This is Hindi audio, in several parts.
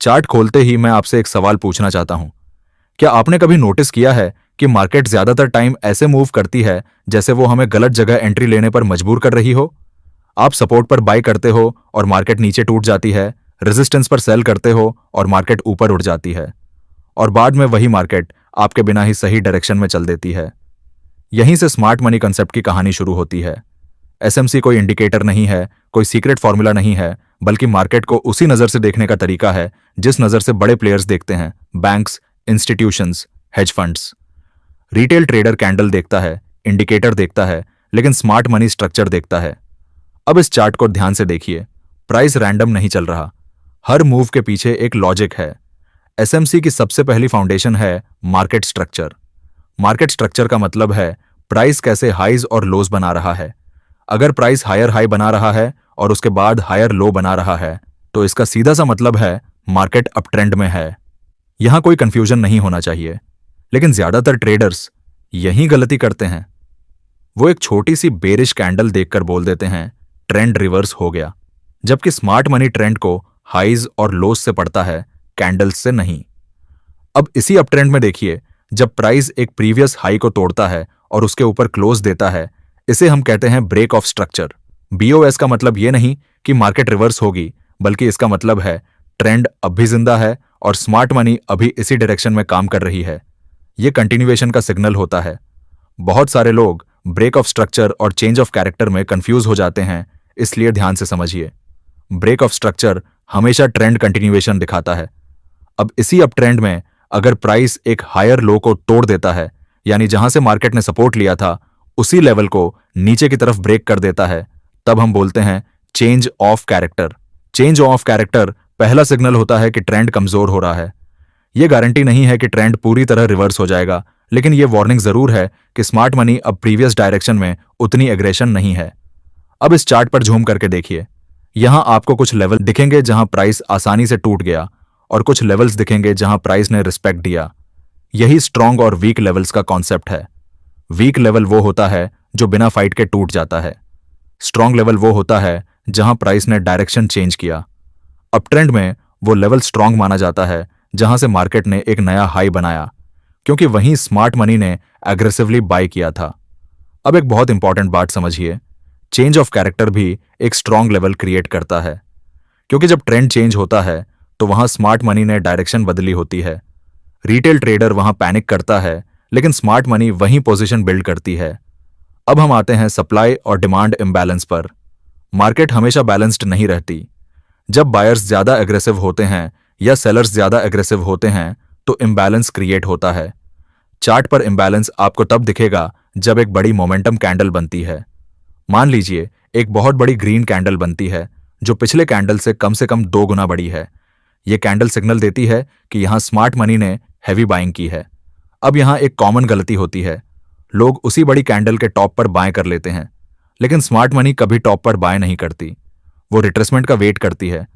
चार्ट खोलते ही मैं आपसे एक सवाल पूछना चाहता हूं। क्या आपने कभी नोटिस किया है कि मार्केट ज्यादातर टाइम ऐसे मूव करती है जैसे वो हमें गलत जगह एंट्री लेने पर मजबूर कर रही हो? आप सपोर्ट पर बाय करते हो और मार्केट नीचे टूट जाती है, रेजिस्टेंस पर सेल करते हो और मार्केट ऊपर उठ जाती है, और बाद में वही मार्केट आपके बिना ही सही डायरेक्शन में चल देती है। यहीं से स्मार्ट मनी कंसेप्ट की कहानी शुरू होती है। एसएमसी कोई इंडिकेटर नहीं है, कोई सीक्रेट फॉर्मूला नहीं है, बल्कि मार्केट को उसी नजर से देखने का तरीका है जिस नजर से बड़े प्लेयर्स देखते हैं, banks, institutions, hedge funds. Retail trader candle देखता है, इंडिकेटर देखता है, लेकिन स्मार्ट मनी स्ट्रक्चर देखता है। अब इस चार्ट को ध्यान से देखिए। प्राइस रैंडम नहीं चल रहा, हर मूव के पीछे एक लॉजिक है। एसएमसी की सबसे पहली फाउंडेशन है मार्केट स्ट्रक्चर। मार्केट स्ट्रक्चर का मतलब है प्राइस कैसे हाईज और लोज बना रहा है। अगर प्राइस हायर हाई बना रहा है और उसके बाद हायर लो बना रहा है, तो इसका सीधा सा मतलब है मार्केट अप ट्रेंड में है। यहां कोई कंफ्यूजन नहीं होना चाहिए, लेकिन ज्यादातर ट्रेडर्स यही गलती करते हैं। वो एक छोटी सी बेरिश कैंडल देखकर बोल देते हैं ट्रेंड रिवर्स हो गया, जबकि स्मार्ट मनी ट्रेंड को हाईज और लोज से पढ़ता है, कैंडल्स से नहीं। अब इसी अप ट्रेंड में देखिए, जब प्राइस एक प्रीवियस हाई को तोड़ता है और उसके ऊपर क्लोज देता है, इसे हम कहते हैं ब्रेक ऑफ स्ट्रक्चर। बीओएस का मतलब यह नहीं कि मार्केट रिवर्स होगी, बल्कि इसका मतलब है ट्रेंड अब भी जिंदा है और स्मार्ट मनी अभी इसी डायरेक्शन में काम कर रही है। यह कंटिन्यूएशन का सिग्नल होता है। बहुत सारे लोग ब्रेक ऑफ स्ट्रक्चर और चेंज ऑफ कैरेक्टर में कंफ्यूज हो जाते हैं, इसलिए ध्यान से समझिए। ब्रेक ऑफ स्ट्रक्चर हमेशा ट्रेंड कंटिन्यूएशन दिखाता है। अब इसी अप ट्रेंड में अगर प्राइस एक हायर लो को तोड़ देता है, यानी जहां से मार्केट ने सपोर्ट लिया था उसी लेवल को नीचे की तरफ ब्रेक कर देता है, तब हम बोलते हैं change of character. Change of character पहला सिग्नल होता है कि ट्रेंड कमजोर हो रहा है। यह गारंटी नहीं है कि ट्रेंड पूरी तरह रिवर्स हो जाएगा, लेकिन यह वार्निंग जरूर है कि स्मार्ट मनी अब प्रीवियस डायरेक्शन में उतनी एग्रेशन नहीं है। अब इस चार्ट पर झूम करके देखिए। यहां आपको कुछ लेवल दिखेंगे जहां प्राइस आसानी से टूट गया, और कुछ लेवल्स दिखेंगे जहां प्राइस ने रिस्पेक्ट दिया। यही स्ट्रॉन्ग और वीक लेवल्स का कॉन्सेप्ट है। वीक लेवल वो होता है जो बिना फाइट के टूट जाता है। स्ट्रॉन्ग लेवल वो होता है जहां प्राइस ने डायरेक्शन चेंज किया। अप ट्रेंड में वो लेवल स्ट्रॉन्ग माना जाता है जहां से मार्केट ने एक नया हाई बनाया, क्योंकि वहीं स्मार्ट मनी ने एग्रेसिवली बाय किया था। अब एक बहुत इंपॉर्टेंट बात समझिए, चेंज ऑफ कैरेक्टर भी एक स्ट्रॉन्ग लेवल क्रिएट करता है, क्योंकि जब ट्रेंड चेंज होता है तो वहां स्मार्ट मनी ने डायरेक्शन बदली होती है। रिटेल ट्रेडर वहां पैनिक करता है, लेकिन स्मार्ट मनी वहीं पोजीशन बिल्ड करती है। अब हम आते हैं सप्लाई और डिमांड इम्बैलेंस पर। मार्केट हमेशा बैलेंस्ड नहीं रहती। जब बायर्स ज्यादा एग्रेसिव होते हैं या सेलर्स ज्यादा एग्रेसिव होते हैं, तो इम्बैलेंस क्रिएट होता है। चार्ट पर इम्बैलेंस आपको तब दिखेगा जब एक बड़ी मोमेंटम कैंडल बनती है। मान लीजिए एक बहुत बड़ी ग्रीन कैंडल बनती है जो पिछले कैंडल से कम 2 गुना बड़ी है। यह कैंडल सिग्नल देती है कि यहां स्मार्ट मनी ने हैवी बाइंग की है। अब यहां एक कॉमन गलती होती है, लोग उसी बड़ी कैंडल के टॉप पर बाय कर लेते हैं, लेकिन स्मार्ट मनी कभी टॉप पर बाय नहीं करती। वो रिट्रेसमेंट का वेट करती है।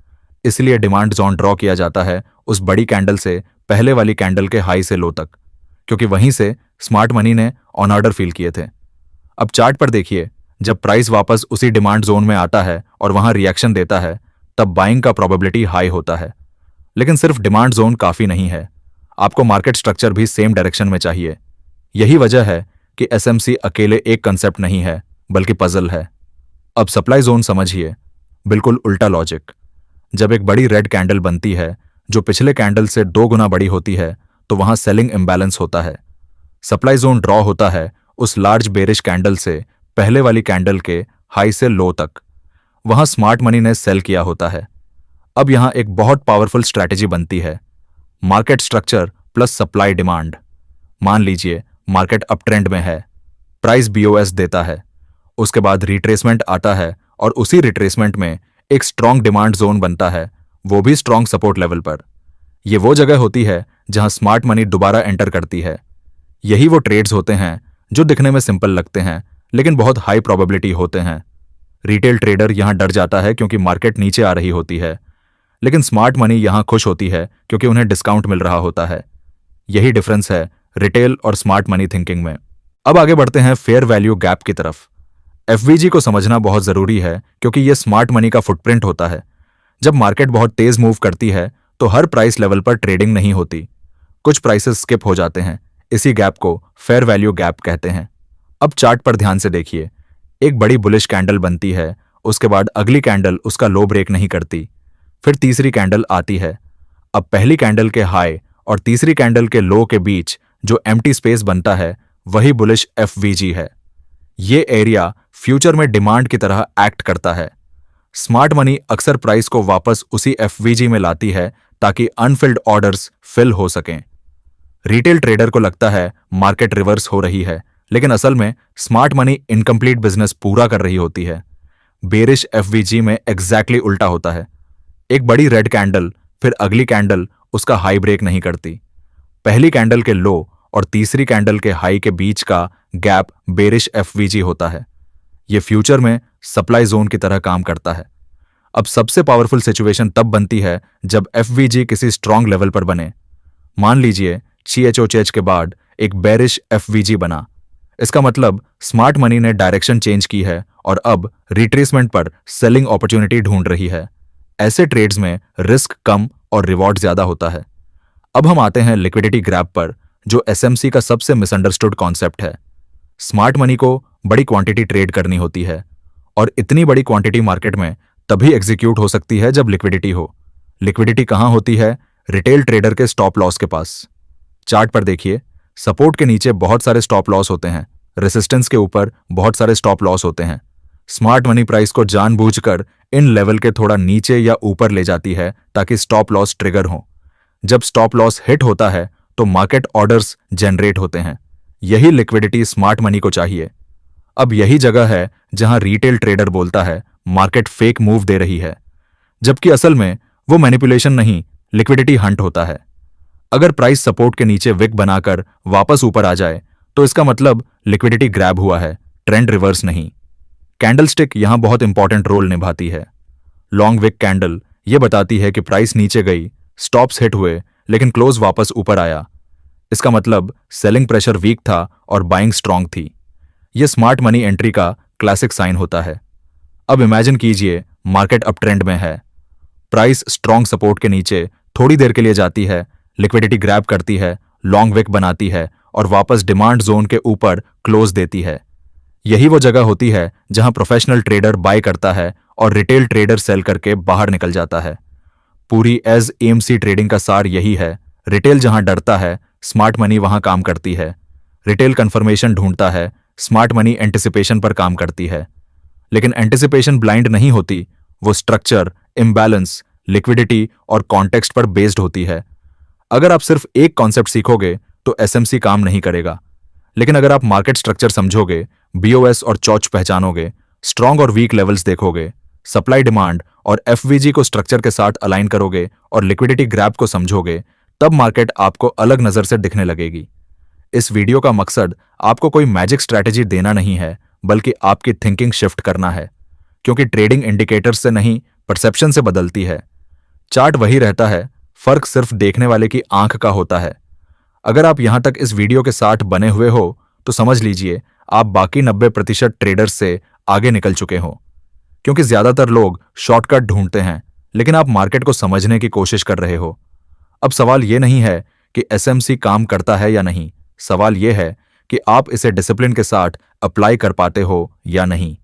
इसलिए डिमांड जोन ड्रॉ किया जाता है उस बड़ी कैंडल से पहले वाली कैंडल के हाई से लो तक, क्योंकि वहीं से स्मार्ट मनी ने ऑन ऑर्डर फील किए थे। अब चार्ट पर देखिए, जब प्राइस वापस उसी डिमांड जोन में आता है और वहां रिएक्शन देता है, तब बाइंग का प्रोबेबिलिटी हाई होता है। लेकिन सिर्फ डिमांड जोन काफी नहीं है, आपको मार्केट स्ट्रक्चर भी सेम डायरेक्शन में चाहिए। यही वजह है कि एसएमसी अकेले एक कंसेप्ट नहीं है, बल्कि पजल है। अब सप्लाई जोन समझिए, बिल्कुल उल्टा लॉजिक। जब एक बड़ी रेड कैंडल बनती है जो पिछले कैंडल से 2 गुना बड़ी होती है, तो वहां सेलिंग इम्बैलेंस होता है। सप्लाई जोन ड्रॉ होता है उस लार्ज बेरिश कैंडल से पहले वाली कैंडल के हाई से लो तक। वहां स्मार्ट मनी ने सेल किया होता है। अब यहां एक बहुत पावरफुल स्ट्रैटेजी बनती है, market structure plus supply demand. मान लीजिए मार्केट अप ट्रेंड में है, प्राइस बीओएस देता है, उसके बाद रिट्रेसमेंट आता है और उसी रिट्रेसमेंट में एक स्ट्रॉन्ग डिमांड जोन बनता है, वो भी स्ट्रॉन्ग सपोर्ट लेवल पर। यह वो जगह होती है जहां स्मार्ट मनी दोबारा एंटर करती है। यही वो ट्रेड्स होते हैं जो दिखने में सिंपल लगते हैं, लेकिन बहुत हाई प्रोबेबिलिटी होते हैं। रिटेल ट्रेडर यहां डर जाता है क्योंकि मार्केट नीचे आ रही होती है, लेकिन स्मार्ट मनी यहां खुश होती है क्योंकि उन्हें डिस्काउंट मिल रहा होता है। यही डिफरेंस है रिटेल और स्मार्ट मनी थिंकिंग में। अब आगे बढ़ते हैं फेयर वैल्यू गैप की तरफ। एफवीजी को समझना बहुत जरूरी है क्योंकि यह स्मार्ट मनी का फुटप्रिंट होता है। जब मार्केट बहुत तेज मूव करती है तो हर प्राइस लेवल पर ट्रेडिंग नहीं होती, कुछ प्राइसेस स्किप हो जाते हैं। इसी गैप को फेयर वैल्यू गैप कहते हैं। अब चार्ट पर ध्यान से देखिए, एक बड़ी बुलिश कैंडल बनती है, उसके बाद अगली कैंडल उसका लो ब्रेक नहीं करती, फिर तीसरी कैंडल आती है। अब पहली कैंडल के हाई और तीसरी कैंडल के लो के बीच जो एम्प्टी स्पेस बनता है वही बुलिश एफवीजी है। ये एरिया फ्यूचर में डिमांड की तरह एक्ट करता है। स्मार्ट मनी अक्सर प्राइस को वापस उसी एफवीजी में लाती है ताकि अनफिल्ड ऑर्डर्स फिल हो सकें। रिटेल ट्रेडर को लगता है मार्केट रिवर्स हो रही है, लेकिन असल में स्मार्ट मनी इनकम्प्लीट बिजनेस पूरा कर रही होती है। बेरिश एफवीजी में एग्जैक्टली उल्टा होता है। एक बड़ी रेड कैंडल, फिर अगली कैंडल उसका हाई ब्रेक नहीं करती। पहली कैंडल के लो और तीसरी कैंडल के हाई के बीच का गैप बेरिश एफवीजी होता है। यह फ्यूचर में सप्लाई जोन की तरह काम करता है। अब सबसे पावरफुल सिचुएशन तब बनती है जब एफवीजी किसी स्ट्रांग लेवल पर बने। मान लीजिए CHOCH के बाद एक बेरिश एफवीजी बना। इसका मतलब स्मार्ट मनी ने डायरेक्शन चेंज की है और अब रिट्रेसमेंट पर सेलिंग अपॉर्चुनिटी ढूंढ रही है। ऐसे ट्रेड्स में रिस्क कम और रिवॉर्ड ज्यादा होता है। अब हम आते हैं लिक्विडिटी ग्रैब पर, जो SMC का सबसे मिसअंडरस्टूड कॉन्सेप्ट है। स्मार्ट मनी को बड़ी क्वांटिटी ट्रेड करनी होती है और इतनी बड़ी क्वांटिटी मार्केट में तभी एग्जीक्यूट हो सकती है जब लिक्विडिटी हो। लिक्विडिटी कहां होती है? रिटेल ट्रेडर के स्टॉप लॉस के पास। चार्ट पर देखिए, सपोर्ट के नीचे बहुत सारे स्टॉप लॉस होते हैं, रेसिस्टेंस के ऊपर बहुत सारे स्टॉप लॉस होते हैं। स्मार्ट मनी प्राइस को जानबूझकर इन लेवल के थोड़ा नीचे या ऊपर ले जाती है ताकि स्टॉप लॉस ट्रिगर हो। जब स्टॉप लॉस हिट होता है तो मार्केट ऑर्डर्स जनरेट होते हैं। यही लिक्विडिटी स्मार्ट मनी को चाहिए। अब यही जगह है जहां रिटेल ट्रेडर बोलता है मार्केट फेक मूव दे रही है, जबकि असल में वो मैनिपुलेशन नहीं, लिक्विडिटी हंट होता है। अगर प्राइस सपोर्ट के नीचे विक बनाकर वापस ऊपर आ जाए तो इसका मतलब लिक्विडिटी ग्रैब हुआ है, ट्रेंड रिवर्स नहीं। कैंडलस्टिक यहां बहुत इंपॉर्टेंट रोल निभाती है। लॉन्ग विक कैंडल यह बताती है कि प्राइस नीचे गई, स्टॉप्स हिट हुए, लेकिन क्लोज वापस ऊपर आया। इसका मतलब सेलिंग प्रेशर वीक था और बाइंग स्ट्रांग थी। यह स्मार्ट मनी एंट्री का क्लासिक साइन होता है। अब इमेजिन कीजिए मार्केट अप ट्रेंड में है, प्राइस स्ट्रांग सपोर्ट के नीचे थोड़ी देर के लिए जाती है, लिक्विडिटी ग्रैब करती है, लॉन्ग विक बनाती है और वापस डिमांड जोन के ऊपर क्लोज देती है। यही वो जगह होती है जहां प्रोफेशनल ट्रेडर बाय करता है और रिटेल ट्रेडर सेल करके बाहर निकल जाता है। पूरी एज AMC ट्रेडिंग का सार यही है। रिटेल जहां डरता है, स्मार्ट मनी वहां काम करती है। रिटेल कंफर्मेशन ढूंढता है, स्मार्ट मनी एंटिसिपेशन पर काम करती है। लेकिन एंटिसिपेशन ब्लाइंड नहीं होती, वो स्ट्रक्चर, इम्बैलेंस, लिक्विडिटी और कॉन्टेक्स्ट पर बेस्ड होती है। अगर आप सिर्फ एक कॉन्सेप्ट सीखोगे तो SMC काम नहीं करेगा, लेकिन अगर आप मार्केट स्ट्रक्चर समझोगे, BOS और चौच पहचानोगे, स्ट्रांग और वीक लेवल्स देखोगे, सप्लाई डिमांड और FVG को स्ट्रक्चर के साथ अलाइन करोगे और लिक्विडिटी ग्रैब को समझोगे, तब मार्केट आपको अलग नजर से दिखने लगेगी। इस वीडियो का मकसद आपको कोई मैजिक स्ट्रैटेजी देना नहीं है, बल्कि आपकी थिंकिंग शिफ्ट करना है, क्योंकि ट्रेडिंग इंडिकेटर्स से नहीं, परसेप्शन से बदलती है। चार्ट वही रहता है, फर्क सिर्फ देखने वाले की आंख का होता है। अगर आप यहां तक इस वीडियो के साथ बने हुए हो तो समझ लीजिए आप बाकी 90% ट्रेडर्स से आगे निकल चुके हो, क्योंकि ज्यादातर लोग शॉर्टकट ढूंढते हैं, लेकिन आप मार्केट को समझने की कोशिश कर रहे हो। अब सवाल यह नहीं है कि SMC काम करता है या नहीं, सवाल यह है कि आप इसे डिसिप्लिन के साथ अप्लाई कर पाते हो या नहीं।